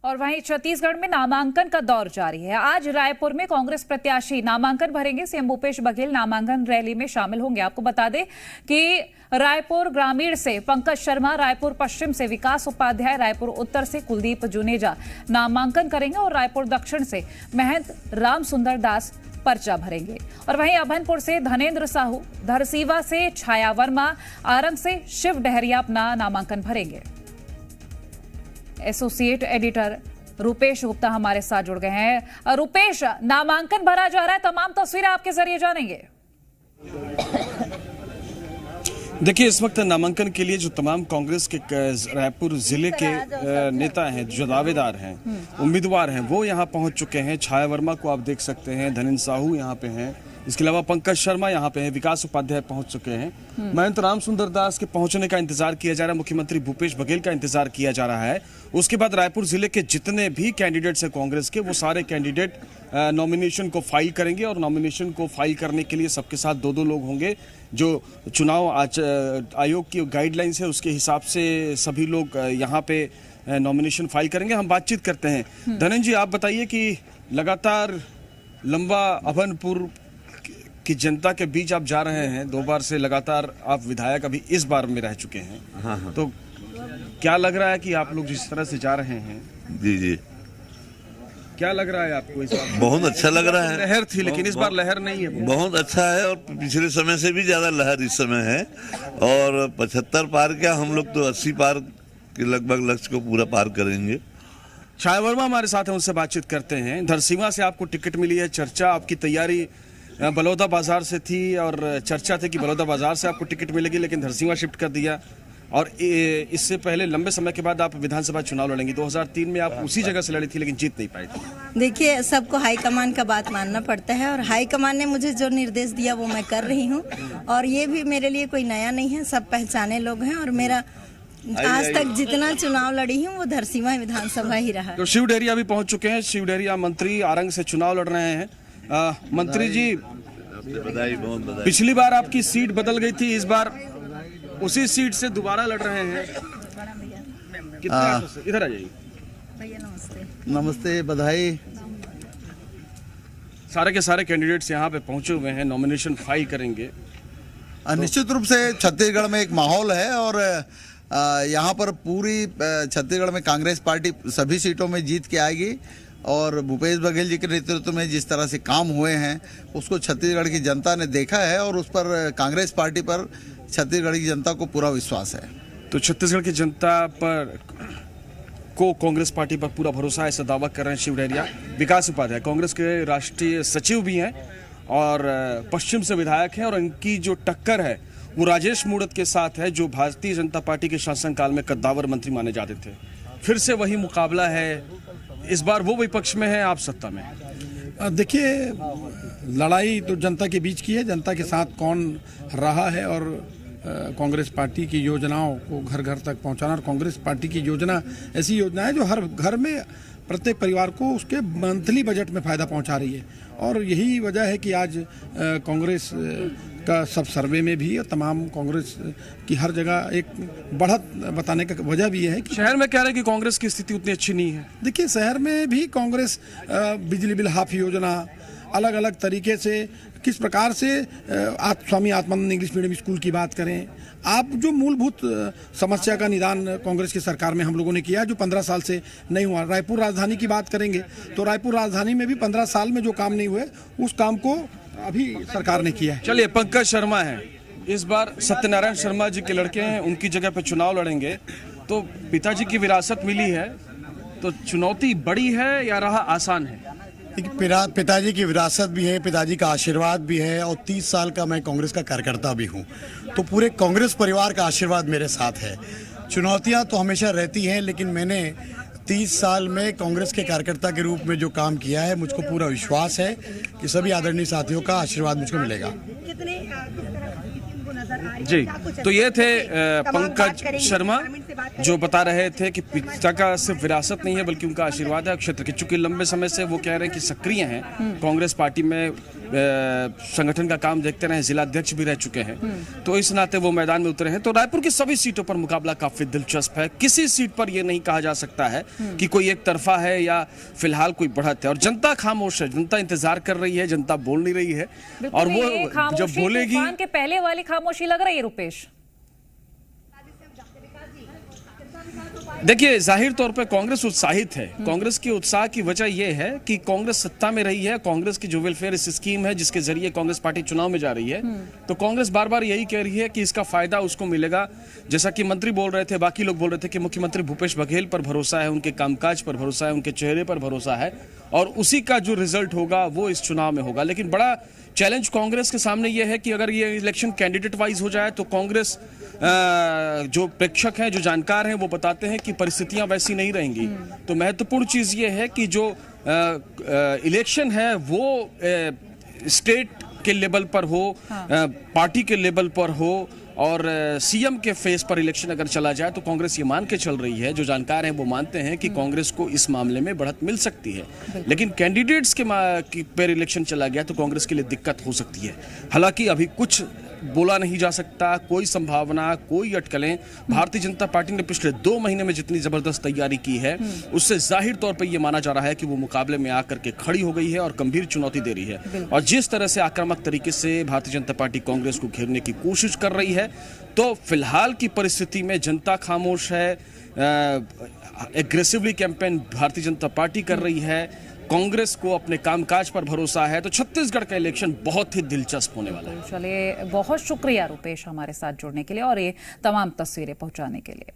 और वहीं छत्तीसगढ़ में नामांकन का दौर जारी है। आज रायपुर में कांग्रेस प्रत्याशी नामांकन भरेंगे। सीएम भूपेश बघेल नामांकन रैली में शामिल होंगे। आपको बता दें कि रायपुर ग्रामीण से पंकज शर्मा, रायपुर पश्चिम से विकास उपाध्याय, रायपुर उत्तर से कुलदीप जुनेजा नामांकन करेंगे और रायपुर दक्षिण से महंत राम सुंदर दास पर्चा भरेंगे। और वहीं अभनपुर से धनेन्द्र साहू, धरसीवा से छाया वर्मा, आरंग से शिव डहरिया अपना नामांकन भरेंगे। एसोसिएट एडिटर रुपेश गुप्ता हमारे साथ जुड़ गए हैं। रुपेश, नामांकन भरा जा रहा है, तमाम तस्वीरें आपके जरिए जानेंगे। देखिए, इस वक्त नामांकन के लिए जो तमाम कांग्रेस के रायपुर जिले के नेता हैं, जो दावेदार हैं, उम्मीदवार हैं, वो यहाँ पहुंच चुके हैं। छाया वर्मा को आप देख सकते हैं, धनेन्द्र साहू यहाँ पे हैं, इसके अलावा पंकज शर्मा यहाँ पे हैं, विकास उपाध्याय पहुंच चुके हैं। महंत राम सुंदर दास के पहुंचने का इंतजार किया जा रहा है, मुख्यमंत्री भूपेश बघेल का इंतजार किया जा रहा है। उसके बाद रायपुर जिले के जितने भी कैंडिडेट्स हैं कांग्रेस के, वो सारे कैंडिडेट नॉमिनेशन को फाइल करेंगे और नॉमिनेशन को फाइल करने के लिए सबके साथ दो लोग होंगे। जो चुनाव आयोग की गाइडलाइंस है उसके हिसाब से सभी लोग यहाँ पे नॉमिनेशन फाइल करेंगे। हम बातचीत करते हैं। धनेन्द्र जी, आप बताइए कि लगातार लंबा अभनपुर की जनता के बीच आप जा रहे हैं, 2 बार से लगातार आप विधायक अभी इस बार में रह चुके हैं। हाँ। तो क्या लग रहा है कि आप लोग जिस तरह से जा रहे हैं? जी, क्या लग रहा है आपको इस बार? बहुत अच्छा लग रहा है। लहर थी लेकिन इस बार लहर नहीं है। बहुत अच्छा है और पिछले समय से भी ज्यादा लहर इस समय है। और 75 पार क्या, हम लोग तो 80 पार के लगभग लक्ष्य को पूरा पार करेंगे। छाया वर्मा हमारे साथ हैं, उनसे बातचीत करते हैं। धरसीवा से आपको टिकट मिली है, चर्चा आपकी तैयारी बलौदा बाजार से थी और चर्चा थी कि बलौदा बाजार से आपको टिकट मिलेगी, लेकिन धरसीवा शिफ्ट कर दिया। और इससे पहले लंबे समय के बाद आप विधानसभा चुनाव लड़ेंगी। 2003 में आप उसी जगह से लड़ी थी लेकिन जीत नहीं पाई थी। देखिए, सबको हाईकमान का बात मानना पड़ता है और हाईकमान ने मुझे जो निर्देश दिया वो मैं कर रही हूँ। और ये भी मेरे लिए कोई नया नहीं है, सब पहचाने लोग हैं। और मेरा आज तक जितना चुनाव लड़ी हूँ वो धरसीवा विधानसभा ही रहा। तो शिव डहरिया भी पहुंच चुके हैं। शिव डहरिया मंत्री आरंग से चुनाव लड़ रहे हैं। मंत्री जी, बधाई, बहुत बधाई। पिछली बार आपकी सीट बदल गई थी, इस बार उसी सीट से दोबारा लड़ रहे हैं। कितना इधर आ जाइए भैया, नमस्ते। नमस्ते, बधाई। सारे के सारे कैंडिडेट्स यहाँ पे पहुंचे हुए हैं, नॉमिनेशन फाइल करेंगे। निश्चित रूप से छत्तीसगढ़ में एक माहौल है और यहाँ पर पूरी छत्तीसगढ़ में कांग्रेस पार्टी सभी सीटों में जीत के आएगी। और भूपेश बघेल जी के नेतृत्व में जिस तरह से काम हुए हैं उसको छत्तीसगढ़ की जनता ने देखा है और उस पर कांग्रेस पार्टी पर छत्तीसगढ़ की जनता को पूरा विश्वास है। तो छत्तीसगढ़ की जनता पर को कांग्रेस पार्टी पर पूरा भरोसा है, ऐसा दावा कर रहे हैं शिव डहरिया। विकास उपाध्याय कांग्रेस के राष्ट्रीय सचिव भी हैं और पश्चिम से विधायक हैं और इनकी जो टक्कर है वो राजेश मूणत के साथ है, जो भारतीय जनता पार्टी के शासनकाल में कद्दावर मंत्री माने जाते थे। फिर से वही मुकाबला है, इस बार वो विपक्ष में है, आप सत्ता में। देखिए, लड़ाई तो जनता के बीच की है। जनता के साथ कौन रहा है और कांग्रेस पार्टी की योजनाओं को घर घर तक पहुंचाना। और कांग्रेस पार्टी की योजना ऐसी योजना है जो हर घर में प्रत्येक परिवार को उसके मंथली बजट में फायदा पहुंचा रही है। और यही वजह है कि आज कांग्रेस का सब सर्वे में भी और तमाम कांग्रेस की हर जगह एक बढ़त बताने का वजह भी है कि शहर में कह रहे हैं कि कांग्रेस की स्थिति उतनी अच्छी नहीं है। देखिए, शहर में भी कांग्रेस बिजली बिल हाफ योजना, अलग अलग तरीके से किस प्रकार से Swami Atmanand English medium school की बात करें, आप जो मूलभूत समस्या का निदान कांग्रेस की सरकार में हम लोगों ने किया जो 15 साल से नहीं हुआ। रायपुर राजधानी की बात करेंगे तो रायपुर राजधानी में भी 15 साल में जो काम नहीं हुए उस काम को अभी सरकार ने किया है। चलिए, पंकज शर्मा हैं, इस बार सत्यनारायण शर्मा जी के लड़के हैं, उनकी जगह पे चुनाव लड़ेंगे। तो पिताजी की विरासत मिली है, तो चुनौती बड़ी है या रहा आसान है? पिताजी की विरासत भी है, पिताजी का आशीर्वाद भी है और 30 साल का मैं कांग्रेस का कार्यकर्ता भी हूं, तो पूरे कांग्रेस परिवार का आशीर्वाद मेरे साथ है। चुनौतियां तो हमेशा रहती हैं, लेकिन मैंने 30 साल में कांग्रेस के कार्यकर्ता के रूप में जो काम किया है, मुझको पूरा विश्वास है कि सभी आदरणीय साथियों का आशीर्वाद मुझको मिलेगा। जी, तो ये थे पंकज शर्मा। जो बता रहे थे कि पिता का सिर्फ विरासत नहीं है बल्कि उनका आशीर्वाद है क्षेत्र के। चूंकि लंबे समय से वो कह रहे हैं कि सक्रिय हैं कांग्रेस पार्टी में, संगठन का काम देखते रहे, जिला अध्यक्ष भी रह चुके हैं, तो इस नाते वो मैदान में उतरे हैं। तो रायपुर की सभी सीटों पर मुकाबला काफी दिलचस्प है। किसी सीट पर यह नहीं कहा जा सकता है कि कोई एक तरफा है या फिलहाल कोई बढ़त है। और जनता खामोश है, जनता इंतजार कर रही है, जनता बोल नहीं रही है। और वो जब बोलेगी, तूफान के पहले वाली खामोशी लग रही है रुपेश। देखिए, जाहिर तौर पे कांग्रेस उत्साहित है। कांग्रेस के उत्साह की वजह यह है कि कांग्रेस सत्ता में रही है। कांग्रेस की जो वेलफेयर स्कीम है जिसके जरिए कांग्रेस पार्टी चुनाव में जा रही है, तो कांग्रेस बार बार यही कह रही है कि इसका फायदा उसको मिलेगा। जैसा कि मंत्री बोल रहे थे, बाकी लोग बोल रहे थे कि मुख्यमंत्री भूपेश बघेल पर भरोसा है, उनके कामकाज पर भरोसा है, उनके चेहरे पर भरोसा है, और उसी का जो रिजल्ट होगा वो इस चुनाव में होगा। लेकिन बड़ा चैलेंज कांग्रेस के सामने यह है कि अगर ये इलेक्शन कैंडिडेट वाइज हो जाए तो कांग्रेस, जो प्रेक्षक हैं, जो जानकार हैं, वो बताते हैं कि परिस्थितियां वैसी नहीं रहेंगी। तो महत्वपूर्ण चीज ये है कि जो इलेक्शन है वो स्टेट के लेवल पर हो, पार्टी के लेवल पर हो, और सीएम के फेस पर इलेक्शन अगर चला जाए तो कांग्रेस ये मान के चल रही है, जो जानकार हैं वो मानते हैं कि कांग्रेस को इस मामले में बढ़त मिल सकती है। लेकिन कैंडिडेट्स के पर इलेक्शन चला गया तो कांग्रेस के लिए दिक्कत हो सकती है। हालांकि अभी कुछ बोला नहीं जा सकता, कोई संभावना, कोई अटकलें। भारतीय जनता पार्टी ने पिछले 2 महीने में जितनी जबरदस्त तैयारी की है उससे जाहिर तौर पर यह माना जा रहा है कि वो मुकाबले में आकर के खड़ी हो गई है और गंभीर चुनौती दे रही है। और जिस तरह से आक्रामक तरीके से भारतीय जनता पार्टी कांग्रेस को घेरने की कोशिश कर रही है, तो फिलहाल की परिस्थिति में जनता खामोश है। Aggressively campaign Bharatiya Janata party कर रही है, कांग्रेस को अपने कामकाज पर भरोसा है। तो छत्तीसगढ़ का इलेक्शन बहुत ही दिलचस्प होने वाला है। चलिए, बहुत शुक्रिया रुपेश हमारे साथ जुड़ने के लिए और ये तमाम तस्वीरें पहुंचाने के लिए।